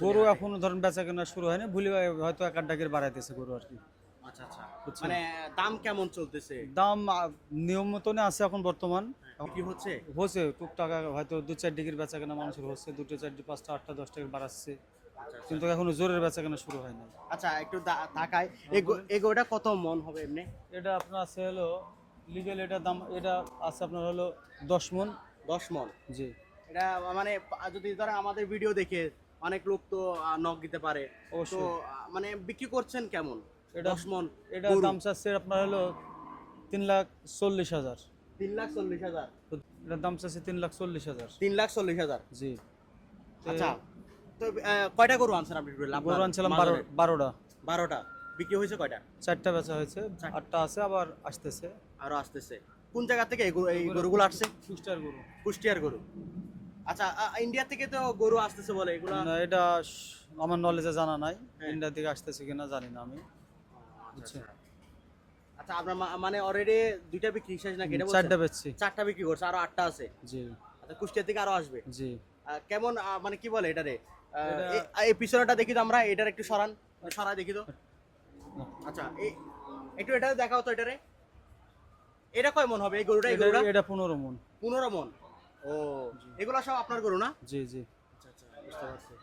গরু এখনো ধরেন বেচা কেনা শুরু হয়নি, ভুলে হয়তো এক আধ টাকার বাড়াইতেছে গরু আর কি। আচ্ছা আচ্ছা, বুঝছেন? মানে দাম কেমন চলতেছে? দাম নিয়ম মতনই আছে এখন বর্তমান। কি হচ্ছে? হচ্ছে টুকটাক হয়তো 2-4 ডিগ্রির বেচা কেনা মানুষের হচ্ছে, 2টা 4টা 5টা 8টা 10 টাকা বাড়াচ্ছে, কিন্তু এখনো জোরের বেচা কেনা শুরু হয় না। আচ্ছা একটু তাকাই, এগোটা কত মন হবে এমনি? এটা আপনার আছে হলো লিগেল, এটা দাম এটা আছে আপনার হলো 10 মণ। 10 মন? জি এটা মানে যদি ধরেন আমাদের ভিডিও দেখে অনেক লোক তো নক দিতে পারে, তো অবশ্যই। মানে বিক্রি করছেন কেমন? এটা 10 মন এটা গরু দাম চাচ্ছে আপনার হলো 3,40,000। 3,40,000? তো এটার দাম চাচ্ছে 3,40,000। 3,40,000? জি। আচ্ছা, তো কয়টা গরু আনছেন আপনি? গরু আনছিলাম 12টা। 12টা। বিক্রি হয়েছে কয়টা? 4টা বেচা হয়েছে, 8টা আছে আবার আসতেছে। আরো আসতেছে। কোন জায়গা থেকে এই গরুগুলো আসছে? কুষ্টিয়ার গরু। কুষ্টিয়ার গরু। আচ্ছা, ইন্ডিয়া থেকে তো গরু আসতেছে বলে, এগুলা? না, এটা আমার নলেজে জানা নাই, হ্যাঁ। ইন্ডিয়া থেকে আসতেছে কিনা জানি না আমি। আচ্ছা আচ্ছা। আচ্ছা, আপনার মানে অলরেডি দুইটা বিক্রি শেষ নাকি এটা বলছেন? 4টা বেচছি। 4টা বিক্রি করছে, আরো 8টা আছে। জি আচ্ছা, কুষ্টিয়া থেকে আরো আসবে। জি। কেমন মানে কি বলে এটারে? এটা- এই পিছনেটা দেখি তো আমরা, এটার একটু সরান, সরাই দেখি তো। আচ্ছা, একটু এটা দেখাও তো এটারে। এটা কয় মন হবে এই গরুটা? এই গরুটা এটা 15 মণ। 15 মন? ও, এগুলা সব আপনার গরু না? জি জি। আচ্ছা আচ্ছা, বুঝতে পারছি।